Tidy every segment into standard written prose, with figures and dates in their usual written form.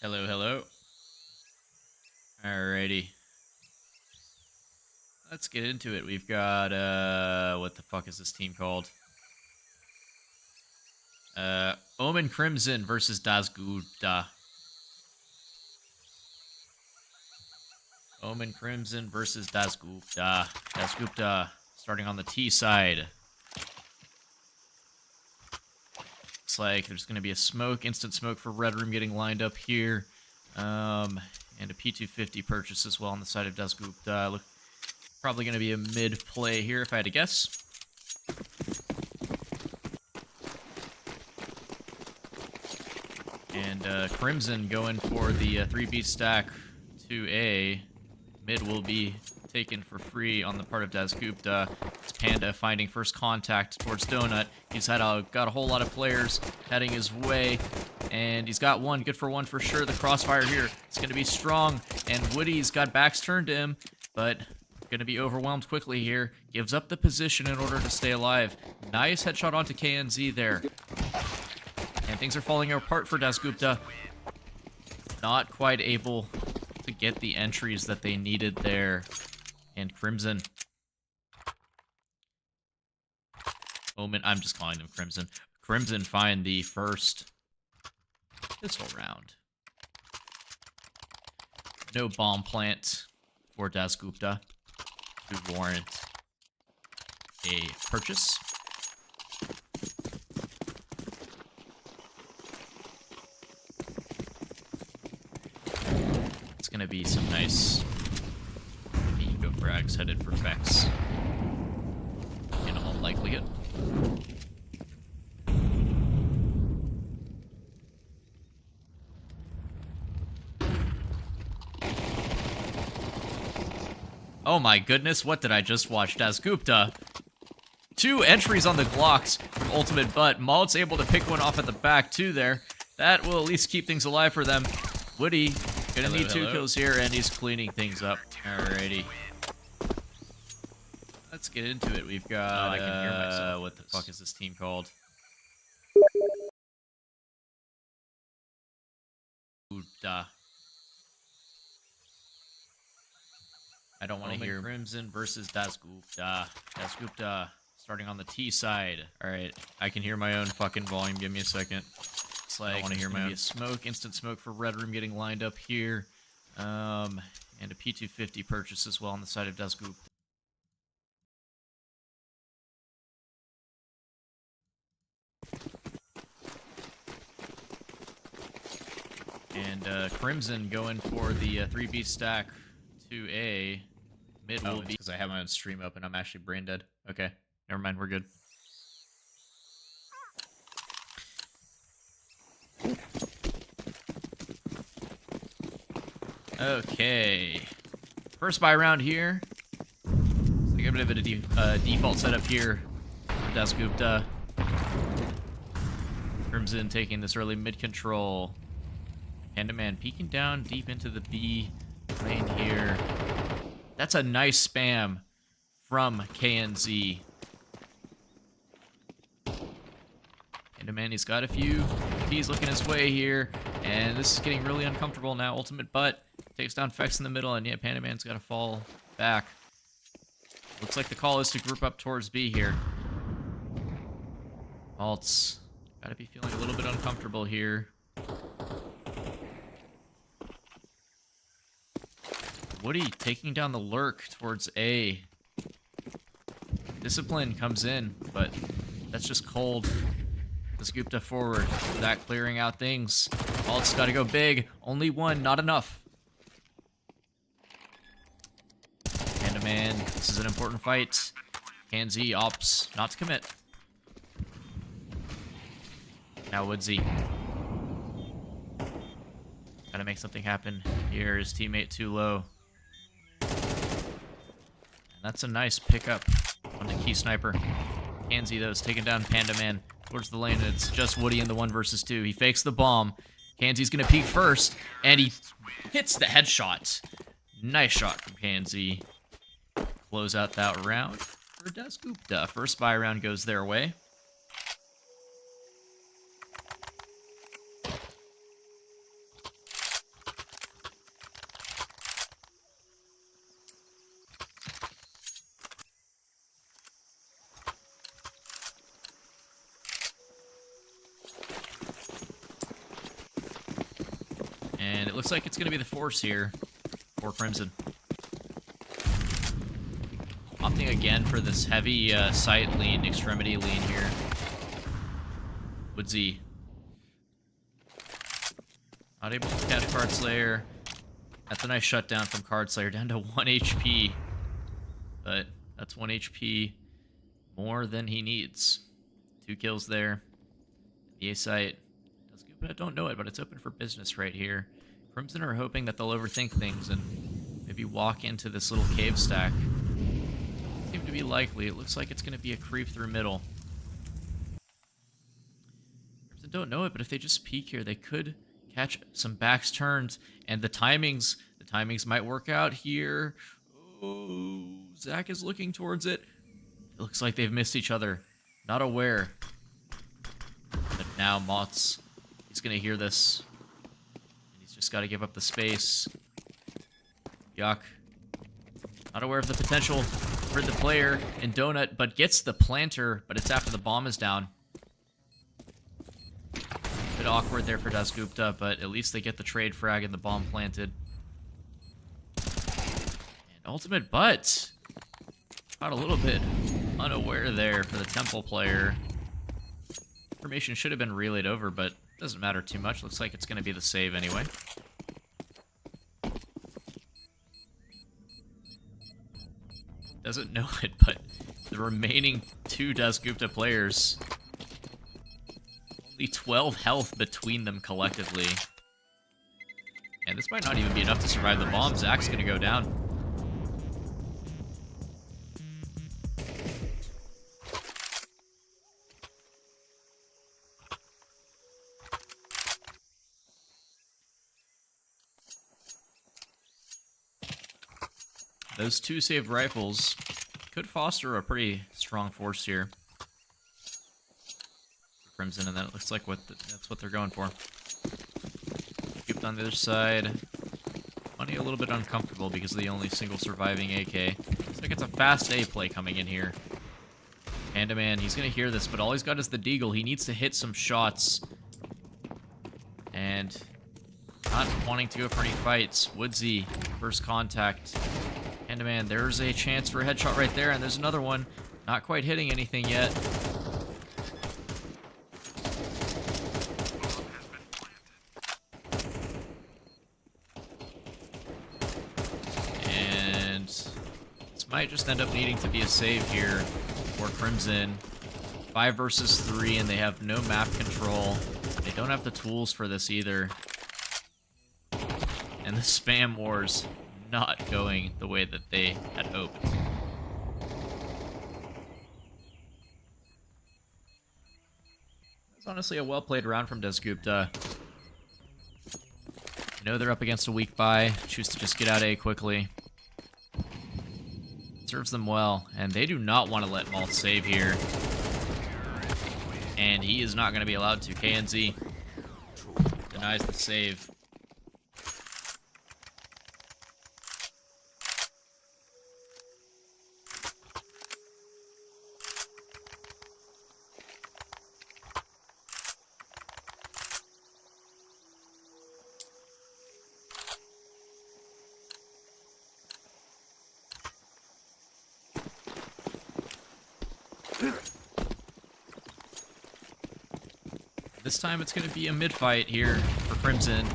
Hello, hello. Alrighty. Let's get into it. We've got, what the fuck is this team called? Omen Crimson versus Dasgupta. Omen Crimson versus Dasgupta. Dasgupta starting on the T side. Looks like there's going to be a smoke, instant smoke for Red Room getting lined up here. And a P250 purchase as well on the side of Dasgupta. Look, probably going to be a mid play here if I had to guess. And Crimson going for the 3B stack 2A. Mid will be taken for free on the part of Dasgupta. It's Panda finding first contact towards Donut. He's got a whole lot of players heading his way, and he's got one. Good for one for sure. The crossfire here is going to be strong, and Woody's got backs turned to him, but going to be overwhelmed quickly here. Gives up the position in order to stay alive. Nice headshot onto KNZ there. And things are falling apart for Dasgupta. Not quite able to get the entries that they needed there. And Crimson. Omen, I'm just calling them Crimson. Crimson find the first pistol round. No bomb plant for Dasgupta to warrant a purchase. It's gonna be some nice ego frags headed for Vex in all likelihood. Oh my goodness, what did I just watch? Dasgupta. 2 entries on the Glocks from Ultimate Butt. Mault's able to pick one off at the back too there. That will at least keep things alive for them. Woody gonna need 2 kills here, and he's cleaning things up. Alrighty. Let's get into it. We've got, I can hear myself. what the fuck is this team called? Gupta. I don't want to hear Crimson versus Dasgupta. Dasgupta starting on the T side. Alright, I can hear my own fucking volume. Give me a second. It's like, I want to hear my own smoke. Instant smoke for Red Room getting lined up here. And a P250 purchase as well on the side of Dasgupta. And Crimson going for the 3B stack 2A. Mid will be because I have my own stream open. I'm actually brain dead. Okay, never mind. We're good. Okay, first buy round here. So I got a bit of a default setup here for Dasgupta. Crimson taking this early mid control. Panda Man peeking down deep into the B lane here. That's a nice spam from KNZ. Panda Man, he's got a few T's looking his way here, and this is getting really uncomfortable now. Ultimate Butt takes down Fex in the middle, and yeah, Panda Man's got to fall back. Looks like the call is to group up towards B here. Alt's got to be feeling a little bit uncomfortable here. Woody taking down the lurk towards A. Discipline comes in, but that's just cold. Dasgupta forward. That clearing out things. Alt's got to go big. Only one, not enough. Panda Man, this is an important fight. KNZ opts not to commit. Now Woodsy. Gotta make something happen here. His teammate too low. That's a nice pickup on the key sniper. Kanzi, though, is taking down Panda Man towards the lane. It's just Woody in the 1 versus 2. He fakes the bomb. Kanzi's going to peek first, and he hits the headshot. Nice shot from Kanzi. Close out that round for Dasgupta. First buy round goes their way. And it looks like it's going to be the force here for Crimson. Opting again for this heavy side lean, extremity lean here. Woodsy. Not able to catch Card Slayer. That's a nice shutdown from Card Slayer, down to 1 HP. But that's 1 HP more than he needs. 2 kills there. The A site does good, but I don't know it, but it's open for business right here. Crimson are hoping that they'll overthink things and maybe walk into this little cave stack. Doesn't seem to be likely. It looks like it's going to be a creep through middle. Crimson don't know it, but if they just peek here, they could catch some backs turns, and the timings might work out here. Oh, Zach is looking towards it. It looks like they've missed each other. Not aware. But now Mott's, he's going to hear this. And he's just got to give up the space. Yuck. Not aware of the potential for the player in Donut, but gets the planter, but it's after the bomb is down. A bit awkward there for Dasgupta, but at least they get the trade frag and the bomb planted. And ultimate butt. Got a little bit unaware there for the Temple player. Information should have been relayed over, but doesn't matter too much. Looks like it's going to be the save anyway. Doesn't know it, but the remaining 2 Dasgupta players, only 12 health between them collectively. And this might not even be enough to survive the bomb. Zach's going to go down. Those 2 saved rifles could foster a pretty strong force here for Crimson, and that looks like that's what they're going for. Scooped on the other side. Money a little bit uncomfortable because of the only single surviving AK. Looks like it's a fast A play coming in here. Panda Man, he's going to hear this, but all he's got is the Deagle. He needs to hit some shots. And not wanting to go for any fights. Woodsy, first contact. Panda Man, there's a chance for a headshot right there, and there's another one. Not quite hitting anything yet. And this might just end up needing to be a save here for Crimson. 5 versus 3, and they have no map control. They don't have the tools for this either. And the spam wars not going the way that they had hoped. It's honestly a well-played round from Dasgupta. I know they're up against a weak buy, choose to just get out A quickly. Serves them well, and they do not want to let Malt save here. And he is not going to be allowed to. KNZ denies the save. This time it's going to be a mid-fight here for Crimson.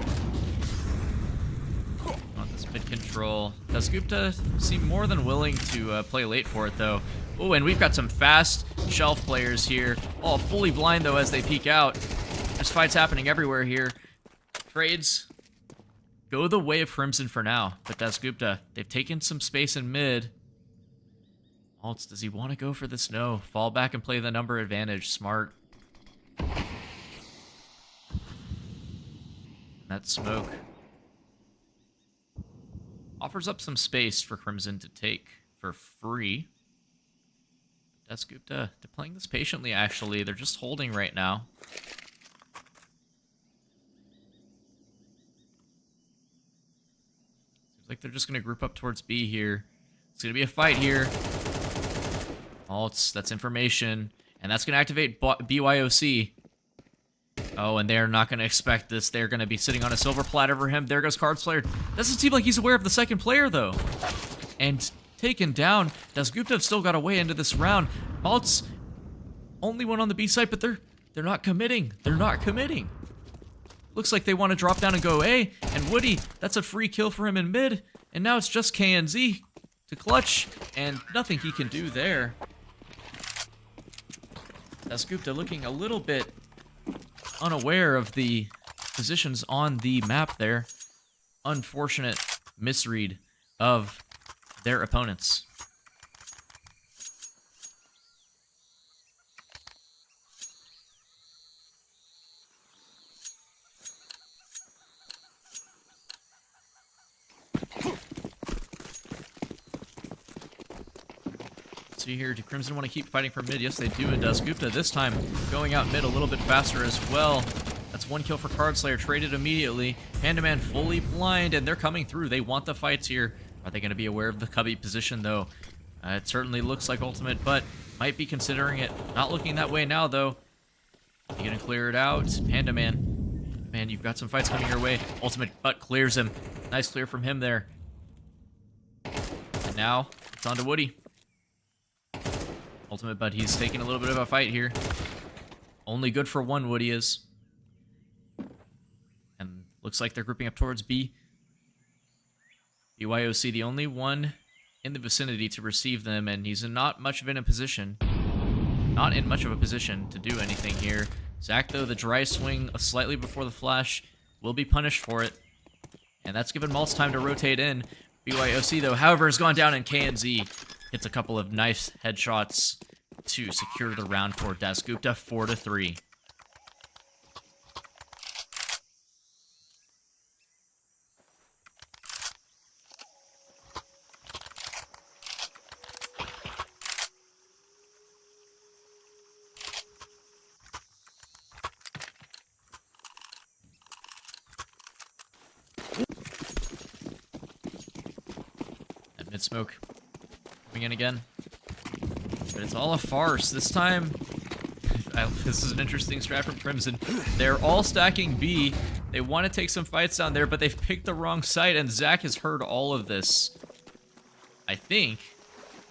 Want this mid-control. Dasgupta seem more than willing to play late for it, though. Oh, and we've got some fast shelf players here. All fully blind, though, as they peek out. There's fights happening everywhere here. Trades go the way of Crimson for now. But Dasgupta, they've taken some space in mid. Maltz, does he want to go for this? No. Fall back and play the number advantage. Smart. That smoke offers up some space for Crimson to take for free. Dasgupta, they're playing this patiently, actually. They're just holding right now. Seems like they're just going to group up towards B here. It's going to be a fight here. Maltz, that's information. And that's going to activate BYOC. Oh, and they're not going to expect this. They're going to be sitting on a silver platter for him. There goes Cards Player. Doesn't seem like he's aware of the second player, though. And taken down. Dasgupta have still got a way into this round. Maltz, only one on the B side, but they're not committing. They're not committing. Looks like they want to drop down and go A. And Woody, that's a free kill for him in mid. And now it's just KNZ to clutch. And nothing he can do there. Dasgupta looking a little bit unaware of the positions on the map there. Unfortunate misread of their opponents. See here, do Crimson want to keep fighting for mid? Yes, they do, and Dasgupta this time going out mid a little bit faster as well. That's one kill for Cardslayer, traded immediately. Pandaman fully blind, and they're coming through. They want the fights here. Are they going to be aware of the Cubby position, though? It certainly looks like Ultimate, but might be considering it. Not looking that way now, though. You going to clear it out? Pandaman. Man, you've got some fights coming your way. Ultimate, but clears him. Nice clear from him there. And now, it's on to Woody. Ultimate, but he's taking a little bit of a fight here. Only good for one, Woody is. And looks like they're grouping up towards B. BYOC, the only one in the vicinity to receive them, and he's not in much of a position to do anything here. Zach, though, the dry swing slightly before the flash, will be punished for it. And that's given Maltz time to rotate in. BYOC, though, however, has gone down, and KNZ hits a couple of nice headshots to secure the round for Dasgupta, 4-3. That mid smoke coming in again. But it's all a farce. This time, this is an interesting strat from Crimson. They're all stacking B. They want to take some fights down there, but they've picked the wrong site, and Zach has heard all of this. I think.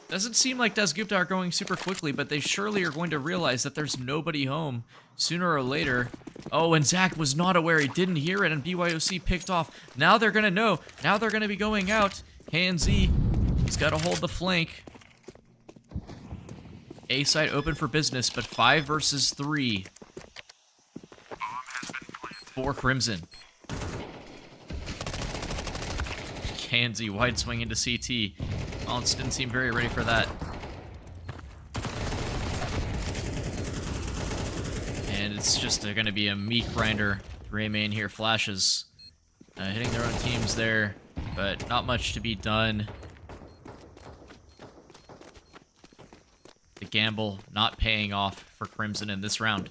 Doesn't seem like Dasgupta are going super quickly, but they surely are going to realize that there's nobody home sooner or later. Oh, and Zach was not aware. He didn't hear it, and BYOC picked off. Now they're going to know. Now they're going to be going out. KNZ, he's got to hold the flank. A side open for business, but 5 versus 3 for Crimson. KNZ wide swing into CT. Maltz didn't seem very ready for that. And it's just going to be a meat grinder. Gray main here flashes. Hitting their own teams there, but not much to be done. The gamble not paying off for Crimson in this round.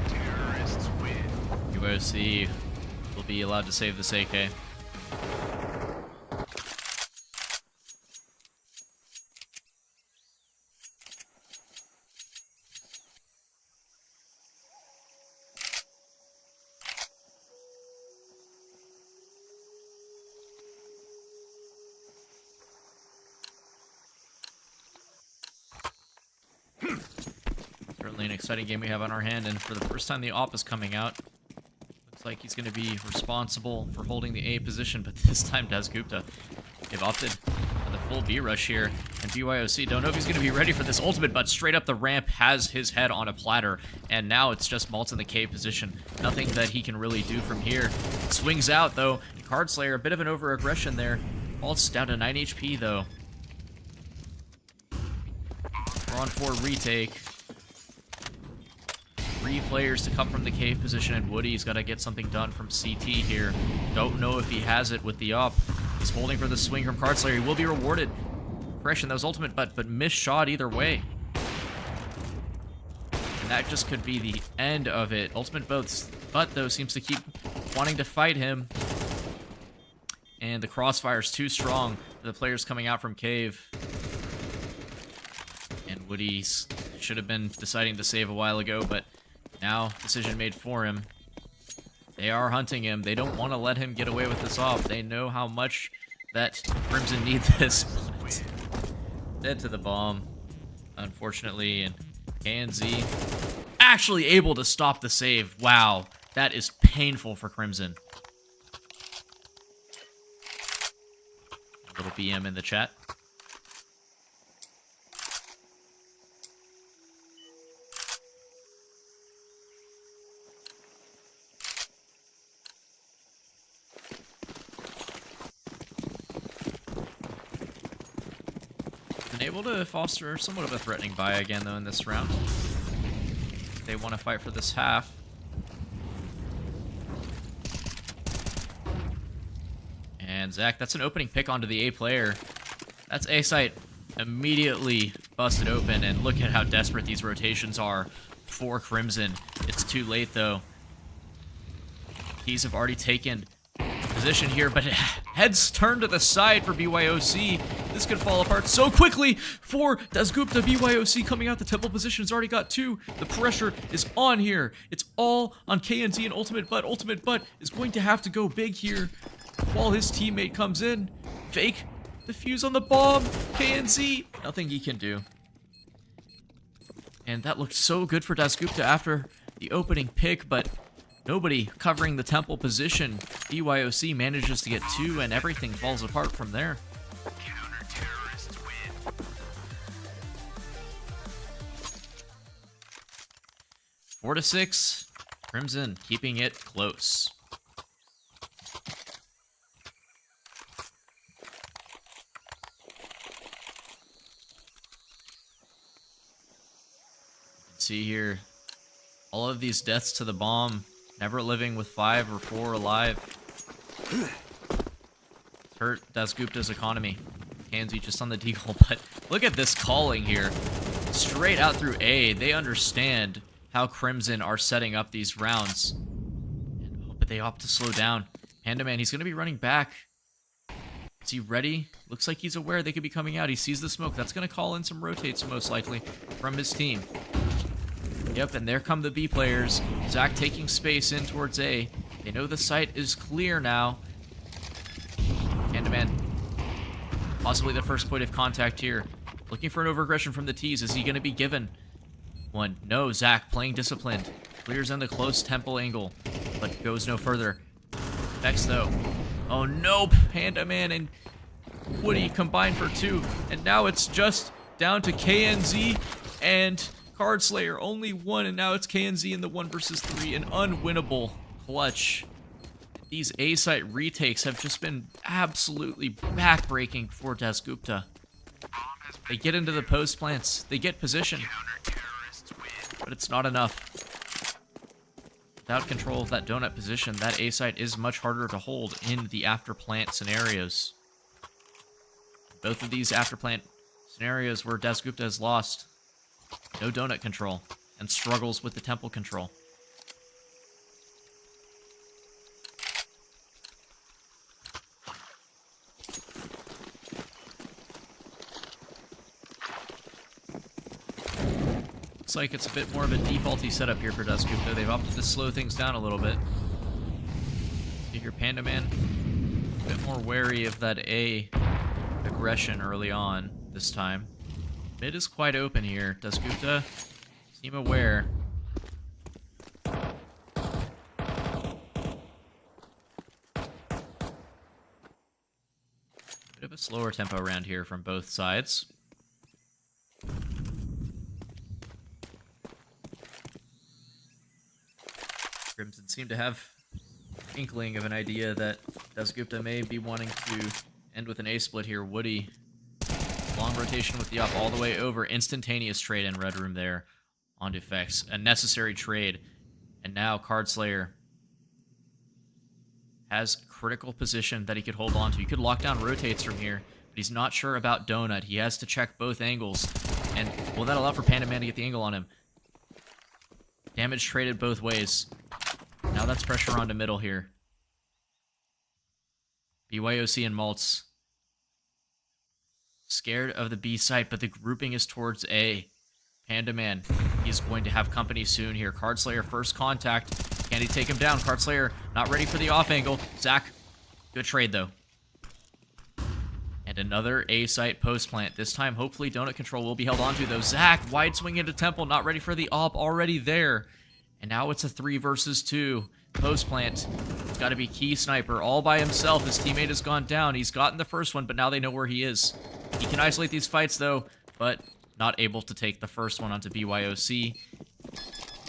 Terrorists win. UOC will be allowed to save this AK. Certainly an exciting game we have on our hand, and for the first time the op is coming out. Looks like he's going to be responsible for holding the A position, but this time Dasgupta, they've opted for the full B rush here, and BYOC don't know if he's going to be ready for this ultimate, but straight up the ramp has his head on a platter, and now it's just Maltz in the K position. Nothing that he can really do from here. Swings out, though. Cardslayer, a bit of an over-aggression there. Maltz down to 9 HP, though. We're on for a retake. 3 players to come from the cave position, and Woody's got to get something done from CT here. Don't know if he has it with the up. He's holding for the swing from Cardslayer. He will be rewarded. Correction, that was ultimate, but missed shot either way. And that just could be the end of it. Ultimate both, but though seems to keep wanting to fight him. And the crossfire is too strong for the players coming out from cave. And Woody should have been deciding to save a while ago, but now decision made for him. They are hunting him. They don't want to let him get away with this off. They know how much that Crimson need this. Dead to the bomb, unfortunately, and KNZ actually able to stop the save. Wow, that is painful for Crimson. A little BM in the chat. Been able to foster somewhat of a threatening buy again, though, in this round. They want to fight for this half. And Zach, that's an opening pick onto the A player. That's A site immediately busted open, and look at how desperate these rotations are for Crimson. It's too late, though. Keys have already taken position here, but heads turned to the side for BYOC. This could fall apart so quickly for Dasgupta. BYOC coming out. The temple position has already got 2. The pressure is on here. It's all on KNZ and Ultimate Butt. Ultimate Butt is going to have to go big here while his teammate comes in. Fake defuse on the bomb. KNZ, nothing he can do. And that looked so good for Dasgupta after the opening pick, but nobody covering the temple position. BYOC manages to get 2, and everything falls apart from there. Counter-terrorists win. 4-6. Crimson keeping it close. See here, all of these deaths to the bomb, never living with 5 or 4 alive. Hurt Dasgupta's economy. Kanzi just on the deagle, but look at this calling here. Straight out through A, they understand how Crimson are setting up these rounds. But they opt to slow down. Panda Man, he's going to be running back. Is he ready? Looks like he's aware they could be coming out. He sees the smoke. That's going to call in some rotates, most likely, from his team. Yep, and there come the B players. Zach taking space in towards A. They know the site is clear now. Hand-to-man. Possibly the first point of contact here. Looking for an overaggression from the T's. Is he going to be given one? No, Zach playing disciplined. Clears in the close temple angle, but goes no further. Next, though. Oh, nope. Panda-man and Woody combined for 2. And now it's just down to KNZ and Card Slayer, only 1, and now it's KNZ in the 1 versus 3, an unwinnable clutch. These A-site retakes have just been absolutely backbreaking for Dasgupta. They get into the post plants, they get position, but it's not enough. Without control of that donut position, that A-site is much harder to hold in the after plant scenarios. Both of these after plant scenarios where Dasgupta has lost. No donut control, and struggles with the temple control. Looks like it's a bit more of a defaulty setup here for Dasgupta. They've opted to slow things down a little bit. You hear Panda Man, a bit more wary of that A aggression early on this time. Mid is quite open here. Dasgupta seem aware. Bit of a slower tempo around here from both sides. Crimson seem to have an inkling of an idea that Dasgupta may be wanting to end with an A split here. Woody. Long rotation with the up all the way over. Instantaneous trade in Red Room there on defects. A necessary trade. And now Card Slayer has critical position that he could hold on to. He could lock down rotates from here, but he's not sure about Donut. He has to check both angles. And will that allow for Panda Man to get the angle on him? Damage traded both ways. Now that's pressure onto middle here. BYOC and Maltz scared of the B site, but the grouping is towards A. Panda Man, he's going to have company soon here. Cardslayer, first contact. Can he take him down? Cardslayer not ready for the off angle. Zach, good trade though. And another A site post plant. This time, hopefully, donut control will be held onto though. Zach, wide swing into Temple, not ready for the op, already there. And now it's a 3 versus 2. Post plant. It's got to be Key Sniper all by himself. His teammate has gone down. He's gotten the first one, but now they know where he is. He can isolate these fights though, but not able to take the first one onto BYOC.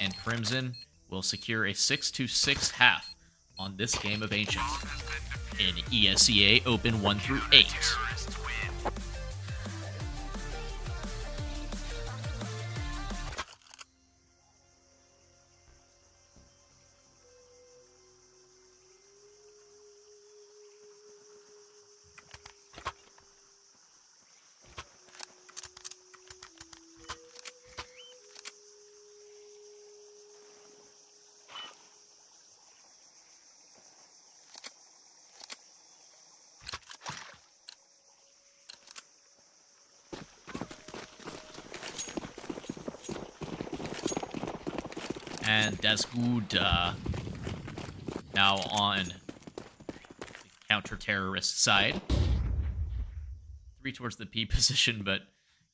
And Crimson will secure a 6-6 half on this game of Ancient in ESEA Open 1 through 8. Terrorists win. And that's good. Now on the counter-terrorist side. 3 towards the P position, but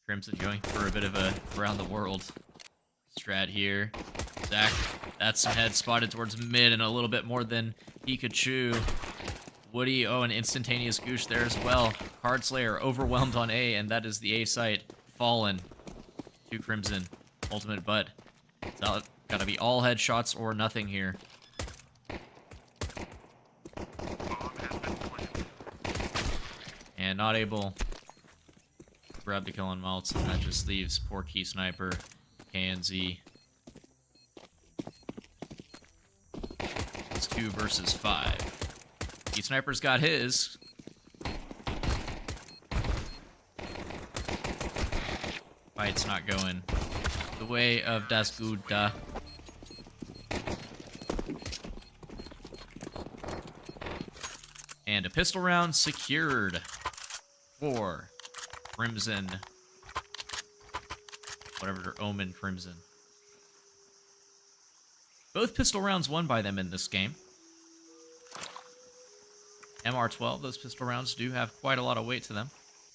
Crimson going for a bit of a around-the-world strat here. Zach, that's some head spotted towards mid and a little bit more than he could chew. Woody, oh, an instantaneous goosh there as well. Cardslayer overwhelmed on A, and that is the A site. Fallen to Crimson. Ultimate butt. It's gotta be all headshots or nothing here. And not able to grab the kill on Maltz, and that just leaves poor Key Sniper, KNZ. It's 2 versus 5. Key Sniper's got his. Fight's not going the way of Das Gute. And a pistol round secured for Crimson. Whatever their Omen Crimson. Both pistol rounds won by them in this game. MR12, those pistol rounds do have quite a lot of weight to them.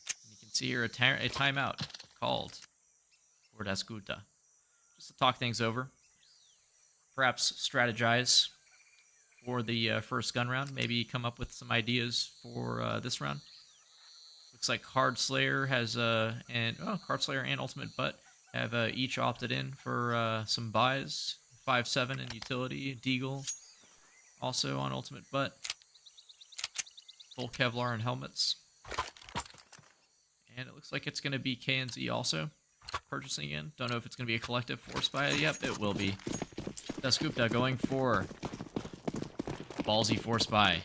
You can see here a timeout called for Das Gute. Just to talk things over. Perhaps strategize for the first gun round. Maybe come up with some ideas for this round. Looks like Cardslayer has Cardslayer and Ultimate Butt have each opted in for some buys. 5-7 in utility. Deagle also on Ultimate Butt. Full Kevlar and helmets. And it looks like it's going to be KNZ also purchasing in. Don't know if it's going to be a collective force buy. Yep, it will be. Das Gute going for ballsy force buy.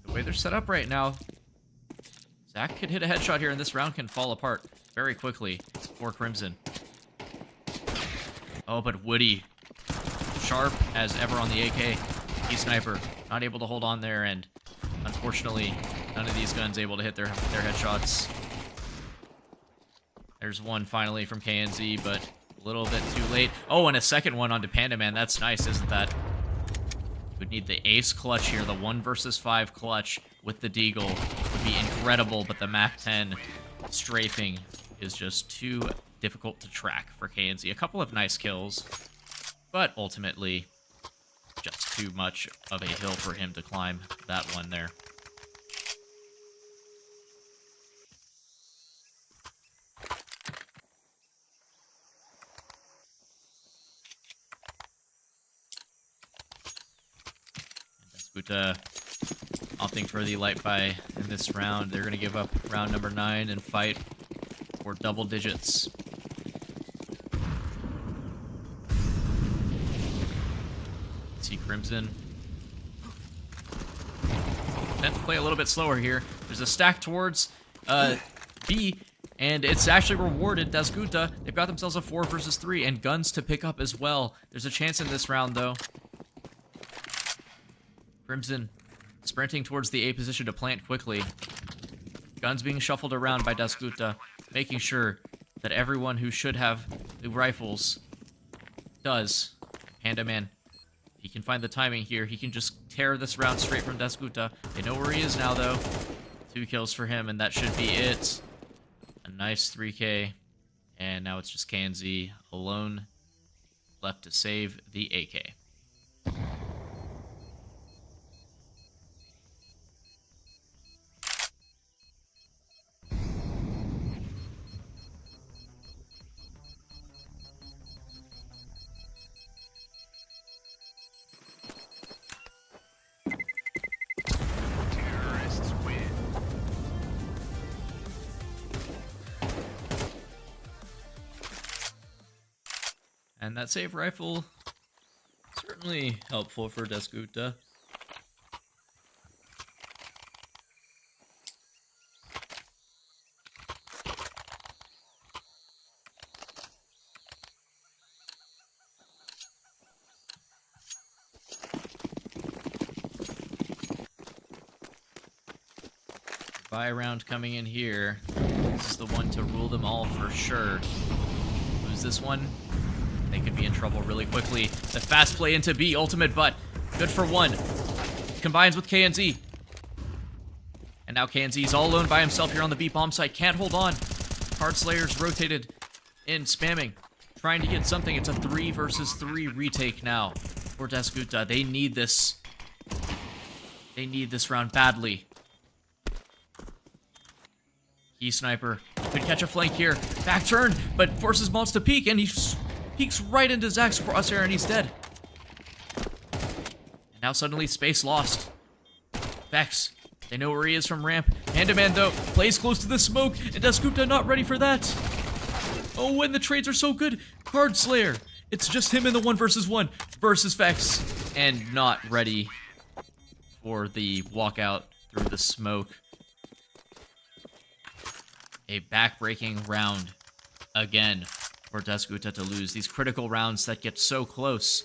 The way they're set up right now, Zach could hit a headshot here and this round can fall apart very quickly for Crimson. Oh, but Woody, sharp as ever on the AK. Key Sniper, not able to hold on there, and unfortunately, none of these guns able to hit their headshots. There's one finally from KNZ, but a little bit too late. Oh, and a second one onto Panda Man. That's nice, isn't that? Would need the ace clutch here. The 1 versus 5 clutch with the Deagle would be incredible, but the MAC-10 strafing is just too difficult to track for KNZ. A couple of nice kills, but ultimately just too much of a hill for him to climb that one there. Gute opting for the light buy in this round. They're going to give up round number 9 and fight for double digits. See Crimson. Tend to play a little bit slower here. There's a stack towards B. And it's actually rewarded Dasguta. They've got themselves a 4 versus 3 and guns to pick up as well. There's a chance in this round, though. Crimson sprinting towards the A position to plant quickly. Guns being shuffled around by Dasguta, making sure that everyone who should have the rifles does. Panda Man, he can find the timing here. He can just tear this round straight from Dasguta. They know where he is now, though. 2 kills for him, and that should be it. A nice 3K. And now it's just KNZ alone left to save the AK. Terrorists win. And that save rifle, certainly helpful for Dasguta. Buy round coming in here. This is the one to rule them all for sure. Lose this one, they could be in trouble really quickly. The fast play into B, ultimate butt. Good for 1. Combines with KNZ. And now KNZ's all alone by himself here on the B bomb site. Can't hold on. Card Slayer's rotated in, spamming. Trying to get something. It's a 3 versus 3 retake now for Dasguta. They need this. They need this round badly. Key Sniper could catch a flank here. Back turn, but forces Maltz to peek, and he peeks right into Zach's crosshair, and he's dead. And now suddenly space lost. Vex, they know where he is from ramp. Panda Man, though, plays close to the smoke, and Dasguta not ready for that. Oh, and the trades are so good. Card Slayer, it's just him in the 1 versus 1 versus Vex, and not ready for the walkout through the smoke. A back-breaking round again for Dasguta to lose. These critical rounds that get so close,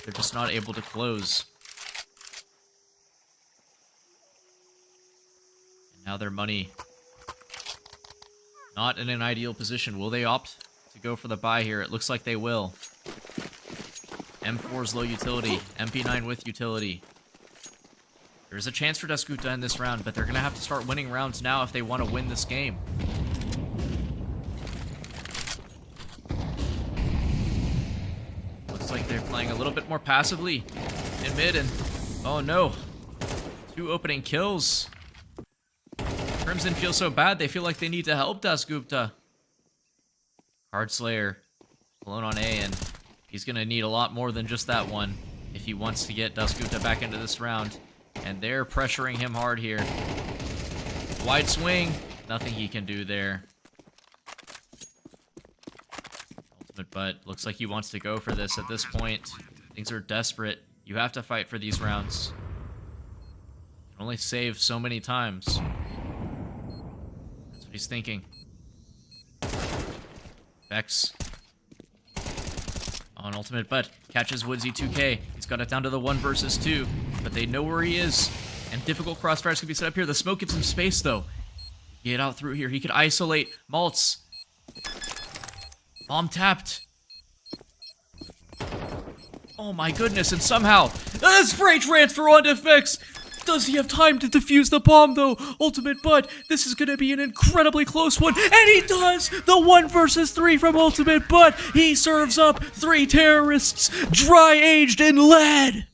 they're just not able to close. And now their money not in an ideal position. Will they opt to go for the buy here? It looks like they will. M4's low utility, MP9 with utility. There's a chance for Dasguta in this round, but they're going to have to start winning rounds now if they want to win this game. Looks like they're playing a little bit more passively in mid, and oh no, 2 opening kills. Crimson feels so bad, they feel like they need to help Dasguta. Card Slayer alone on A, and he's going to need a lot more than just that one if he wants to get Dasguta back into this round. And they're pressuring him hard here. Wide swing, nothing he can do there. Ultimate butt, looks like he wants to go for this at this point. Things are desperate. You have to fight for these rounds. You can only save so many times. That's what he's thinking. Vex on ultimate butt, catches Woodsy 2K. He's got it down to the 1 versus 2, but they know where he is, and difficult crossfires can be set up here. The smoke gives him space, though. Get out through here. He could isolate Maltz. Bomb tapped. Oh my goodness, and somehow, spray transfer onto Vex. Does he have time to defuse the bomb, though? Ultimate butt, this is going to be an incredibly close one, and he does! The 1 versus 3 from Ultimate butt. He serves up 3 terrorists, dry-aged in lead.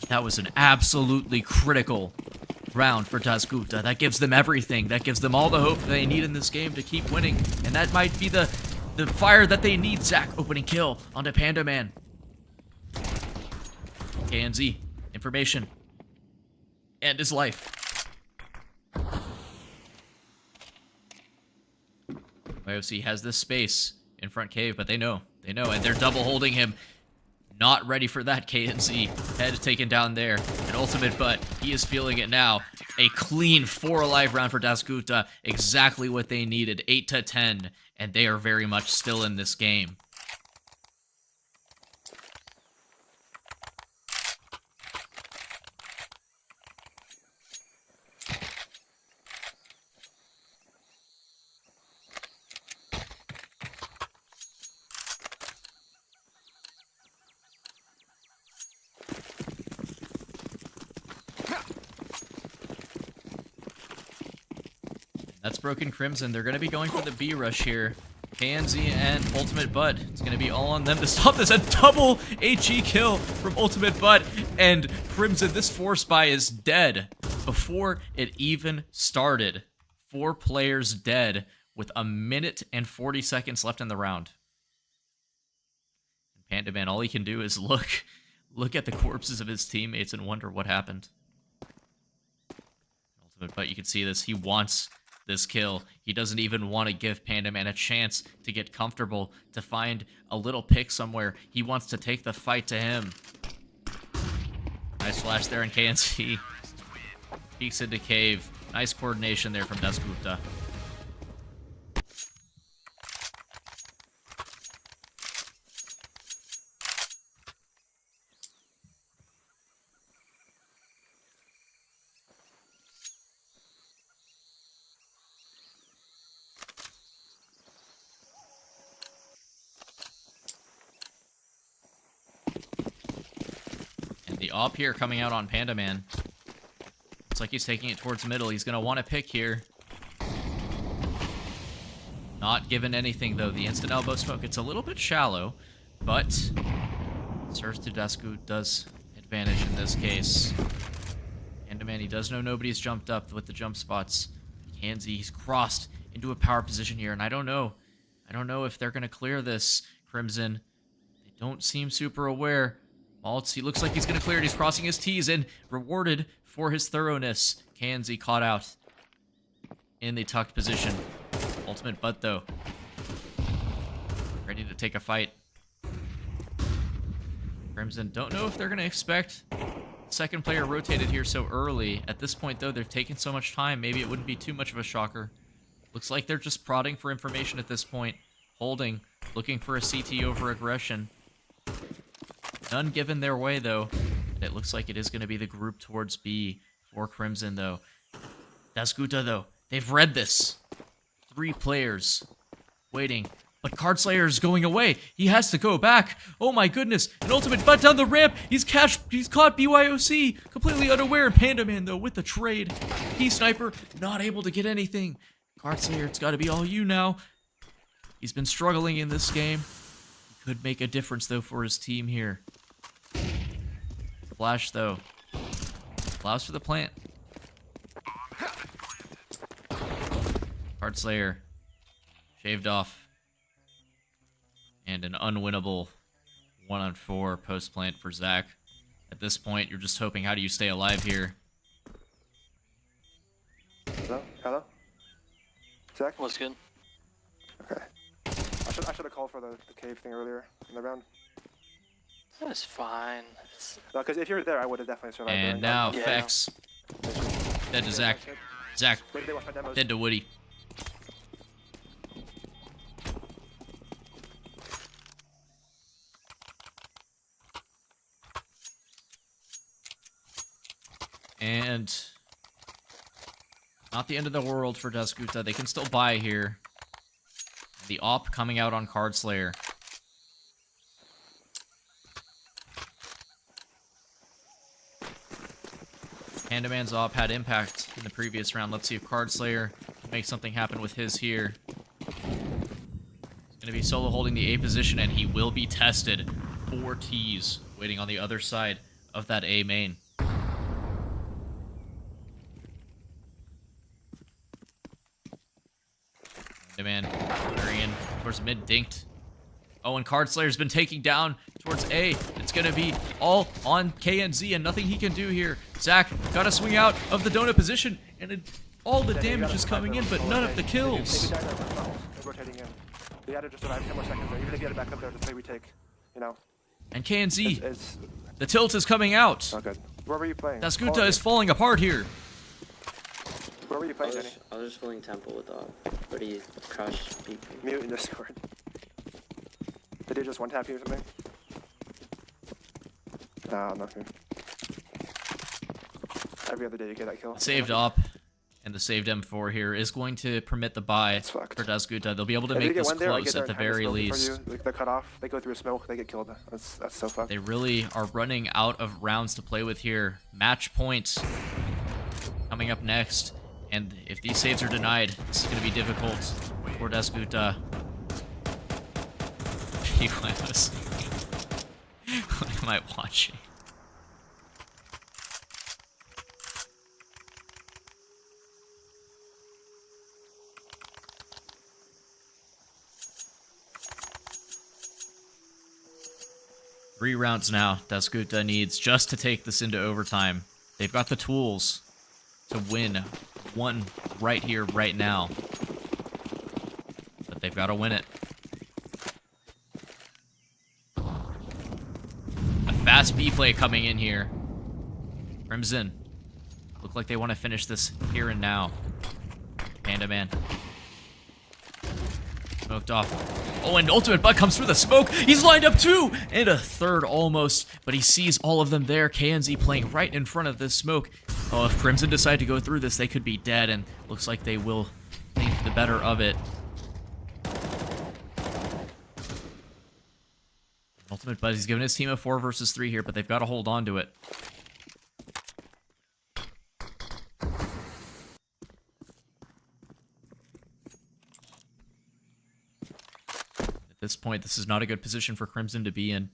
That was an absolutely critical round for Dasguta. That gives them everything. That gives them all the hope they need in this game to keep winning. And that might be the fire that they need. Zach opening kill onto Panda Man. KNZ in information and his life. YOC has this space in front cave, but they know, and they're double holding him. Not ready for that. KNZ head taken down there. An ultimate, but he is feeling it now. A clean 4 alive round for Dasgupta. Exactly what they needed. 8-10, and they are very much still in this game. That's Broken Crimson. They're going to be going for the B rush here. KNZ and Ultimate Bud. It's going to be all on them to stop this. A double HE kill from Ultimate Bud. And Crimson, this force buy is dead before it even started. 4 players dead with 1 minute and 40 seconds left in the round. And Panda Man, all he can do is look at the corpses of his teammates and wonder what happened. Ultimate Bud, you can see this. He wants this kill. He doesn't even want to give Panda Man a chance to get comfortable, to find a little pick somewhere. He wants to take the fight to him. Nice flash there in KNC. Peeks into cave. Nice coordination there from Dasgupta. The op here coming out on Panda Man. Looks like he's taking it towards middle. He's going to want to pick here. Not given anything, though. The instant elbow smoke, it's a little bit shallow, but serves to Dasgupta's advantage in this case. Panda Man, he does know nobody's jumped up with the jump spots. KNZ, he's crossed into a power position here, and I don't know. I don't know if they're going to clear this, Crimson. They don't seem super aware. Maltz, he looks like he's going to clear it. He's crossing his T's and rewarded for his thoroughness. KNZ caught out in the tucked position. Ultimate Butt, though. Ready to take a fight. Crimson, don't know if they're going to expect second player rotated here so early. At this point, though, they're taking so much time. Maybe it wouldn't be too much of a shocker. Looks like they're just prodding for information at this point. Holding, looking for a CT over aggression. None given their way, though. And it looks like it is going to be the group towards B for Crimson, though. Dasgupta, though. They've read this. 3 players waiting. But Cardslayer is going away. He has to go back. Oh my goodness. An ultimate butt down the ramp. He's caught BYOC. Completely unaware. Panda Man, though, with the trade. He Sniper, not able to get anything. Cardslayer, it's got to be all you now. He's been struggling in this game. He could make a difference, though, for his team here. Flash, though. Allows for the plant. Cardslayer. Shaved off. And an unwinnable 1-on-4 post-plant for Zach. At this point, you're just hoping, how do you stay alive here? Hello? Hello? Zach? What's good? Okay. I should have called for the cave thing earlier in the round. That's fine. No, because if you were there, I would have definitely survived. And now, Yeah. Fex. Dead to Zach. Zach, Maybe they watch my demos. dead to Woody. And not the end of the world for Dasgupta. They can still buy here. The op coming out on Cardslayer. Panda Man's op had impact in the previous round. Let's see if Cardslayer can make something happen with his here. He's going to be solo holding the A position, and he will be tested. 4 T's waiting on the other side of that A main. Panda Man, Marion towards mid, dinked. Oh, and Card Slayer's been taking down towards A. It's going to be all on KNZ and nothing he can do here. Zach got to swing out of the donut position, and all the damage is coming in, but none of the kills. They died there themselves. They're rotating in. They had to just survive 10 more seconds there. Even if you had it back up there, just play retake. You know. And KNZ, It's the tilt is coming out. not good. Where were you playing? Dasguta is falling apart here. Where were you playing, Jenny? I was just playing Temple with but he crashed BP. Mute in Discord. Did they just one tap you or something? Nah, nothing. Every other day you get that kill. Saved op and the saved M4 here is going to permit the buy for Dasguta. They'll be able to If they make get this one there, I close get at the there and have very smoke in front least. of you. Like, they're cut off. They go through a smoke. They get killed. That's so fucked. They really are running out of rounds to play with here. Match points coming up next. And if these saves are denied, this is going to be difficult for Dasguta. What am I watching? Three rounds now Dasguta needs just to take this into overtime. They've got the tools to win one right here, right now. But they've got to win it. A fast B play coming in here. Crimson look like they want to finish this here and now. Panda Man. Smoked off. Oh, and Ultimate Butt comes through the smoke. He's lined up two! And a third almost, but he sees all of them there. KNZ playing right in front of this smoke. Oh, if Crimson decide to go through this, they could be dead, and looks like they will think the better of it. Ultimate Butt, he's giving his team a 4 versus 3 here, but they've got to hold on to it. At this point, this is not a good position for Crimson to be in.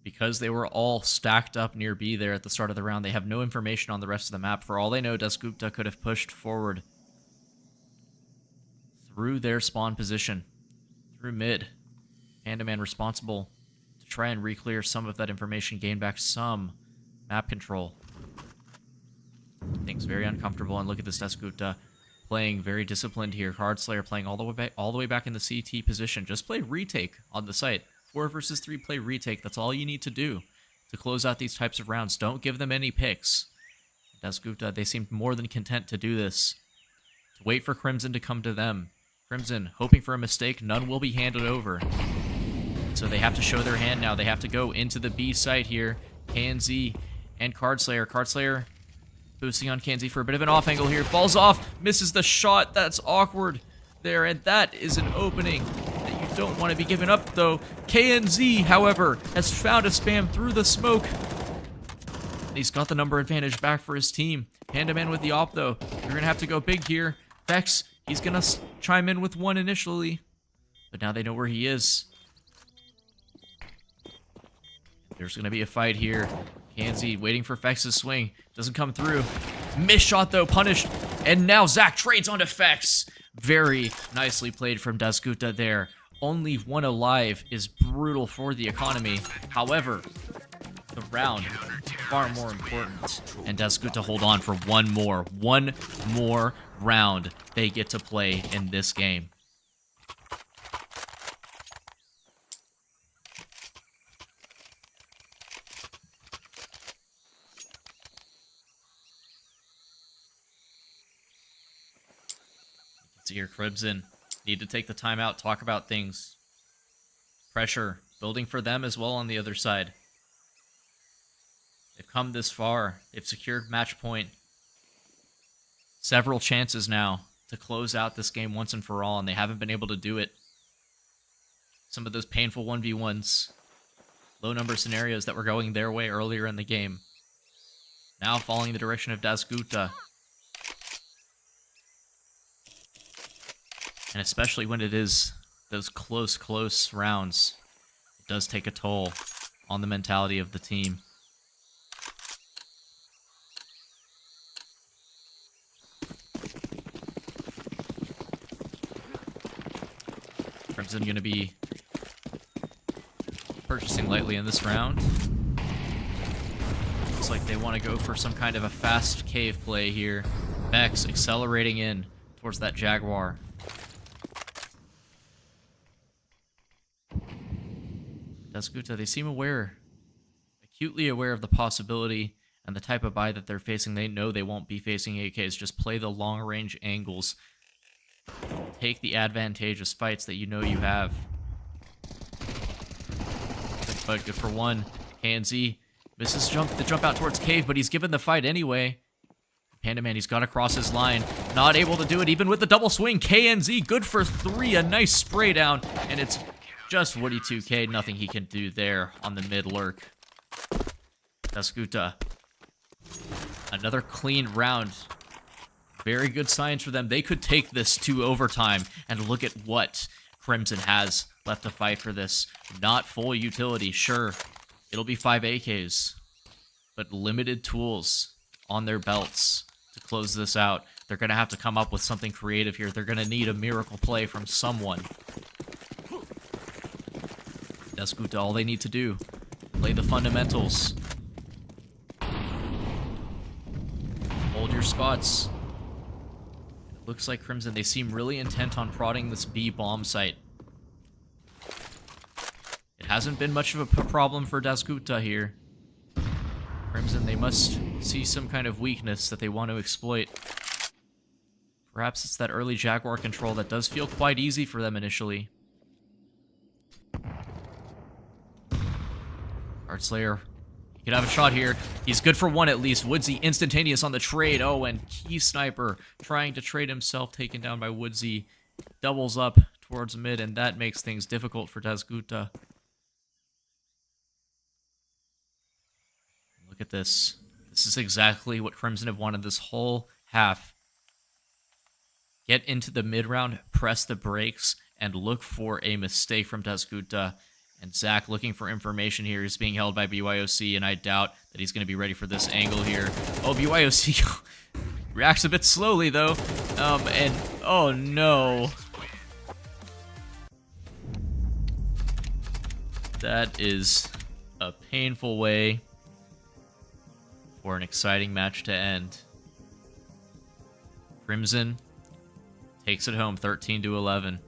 Because they were all stacked up near B there at the start of the round, they have no information on the rest of the map. For all they know, Dasguta could have pushed forward through their spawn position, through mid. Panda Man responsible to try and re-clear some of that information, gain back some map control. Things very uncomfortable, and look at this Dasguta playing very disciplined here. Card Slayer playing all the way back in the CT position. Just play retake on the site. 4 versus 3 play retake. That's all you need to do to close out these types of rounds. Don't give them any picks. Dasguta, they seemed more than content to do this. To wait for Crimson to come to them. Crimson, hoping for a mistake, none will be handed over. So they have to show their hand now. They have to go into the B site here. KNZ and Card Slayer. Card Slayer boosting on KNZ for a bit of an off angle here. Falls off, misses the shot. That's awkward there, and that is an opening that you don't want to be giving up, though. KNZ, however, has found a spam through the smoke. He's got the number advantage back for his team. Panda Man with the op, though. You're going to have to go big here. Vex, he's going to chime in with 1 initially, but now they know where he is. There's going to be a fight here. KNZ waiting for Vex's swing. Doesn't come through. Missed shot, though, punished. And now Zach trades onto Vex. Very nicely played from Dasguta there. Only 1 alive is brutal for the economy. However, the round far more important. And Dasguta hold on for one more round they get to play in this game. Here, Crimson need to take the time out, talk about things. Pressure building for them as well on the other side. They've come this far. They've secured match point. Several chances now to close out this game once and for all, and they haven't been able to do it. Some of those painful 1v1s, low number scenarios that were going their way earlier in the game, now following the direction of Dasguta. And especially when it is those close rounds, it does take a toll on the mentality of the team. Crimson going to be purchasing lightly in this round. Looks like they want to go for some kind of a fast cave play here. Vex accelerating in towards that Jaguar. Dasguta, they seem aware, acutely aware of the possibility and the type of buy that they're facing. They know they won't be facing AKs. Just play the long-range angles. Take the advantageous fights that you know you have. But good for one. KNZ misses the jump out towards Cave, but he's given the fight anyway. Panda Man, he's got to cross his line. Not able to do it even with the double swing. KNZ, good for 3. A nice spray down. And it's just Woody 2K. Nothing he can do there on the mid lurk. Dasguta. Another clean round. Very good signs for them. They could take this to overtime. And look at what Crimson has left to fight for this. Not full utility, sure. It'll be 5 AKs. But limited tools on their belts to close this out. They're going to have to come up with something creative here. They're going to need a miracle play from someone. Dasguta, all they need to do, play the fundamentals. Hold your spots. It looks like Crimson, they seem really intent on prodding this B bomb site. It hasn't been much of a problem for Dasguta here. Crimson, they must see some kind of weakness that they want to exploit. Perhaps it's that early Jaguar control that does feel quite easy for them initially. Guardslayer, he could have a shot here. He's good for 1 at least. Woodsy instantaneous on the trade. Oh, and Key Sniper trying to trade himself, taken down by Woodsy. Doubles up towards mid, and that makes things difficult for Dasguta. Look at this. This is exactly what Crimson have wanted this whole half. Get into the mid-round, press the brakes, and look for a mistake from Dasguta. And Zach looking for information here. He's being held by BYOC, and I doubt that he's going to be ready for this angle here. Oh, BYOC reacts a bit slowly, though. And, oh no. That is a painful way for an exciting match to end. Crimson takes it home 13-11.